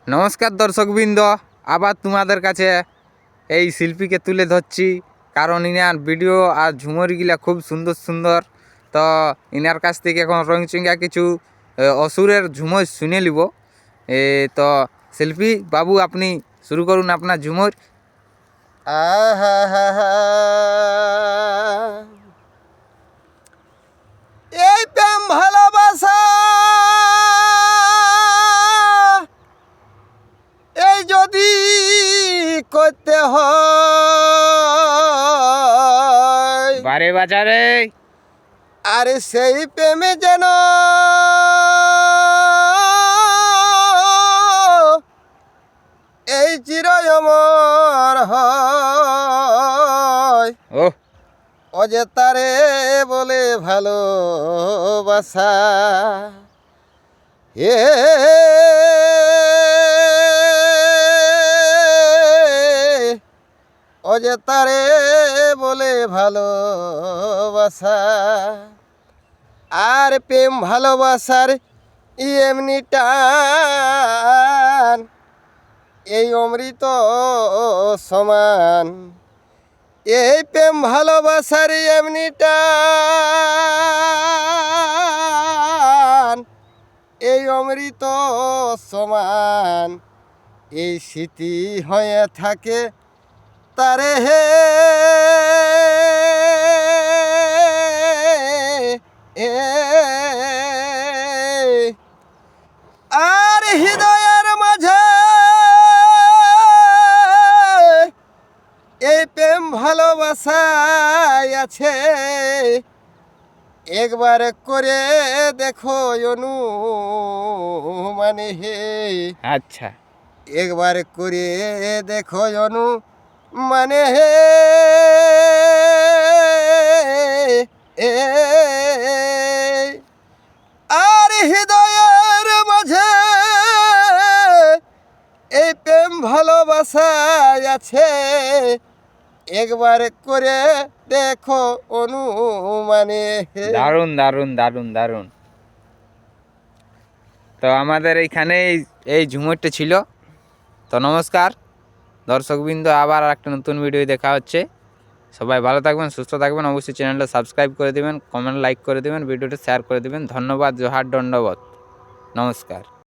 নমস্কার দর্শকবৃন্দ, আবার তোমাদের কাছে এই শিল্পীকে তুলে ধরছি, কারণ ইনার ভিডিও আর ঝুমরিগুলা খুব সুন্দর সুন্দর। তো ইনার কাছ থেকে এখন রংচিঙ্গা কিছু অসুরের ঝুমর শুনে নিব। তো শিল্পী বাবু, আপনি শুরু করুন আপনার ঝুমর। এই প্রেম ভালোবাসা এই যদি করতে হয় বারে বাজারে আরে সেই প্রেমে যেন এই চিরই অমর হয়। ও যে তারে বলে ভালোবাসা, এ ও যে তারে বলে ভালোবাসা। আর প্রেম ভালোবাসার এমনি টান এই অমৃত সমান। এই প্রেম ভালোবাসার এমনি টান এই অমৃত সমান। এই স্মৃতি হয়ে থাকে তারে হে আর হৃদয়ের মাঝে এই প্রেম ভালোবাসা আছে। একবার করে দেখো মানে হে, আচ্ছা, একবার করে দেখো মানে হে। আর হৃদয়ের মাঝে এই প্রেম ভালোবাসা আছে। একবার করে দেখো মানে দারুণ দারুণ দারুণ দারুণ। তো আমাদের এইখানে এই ঝুমরটা ছিল। তো নমস্কার দর্শকবৃন্দ, আবার একটা নতুন ভিডিও দেখা হচ্ছে। সবাই ভালো থাকবেন, সুস্থ থাকবেন। অবশ্যই চ্যানেলটা সাবস্ক্রাইব করে দেবেন, কমেন্ট লাইক করে দেবেন, ভিডিওটা শেয়ার করে দেবেন। ধন্যবাদ, জোহার, দণ্ডবত, নমস্কার।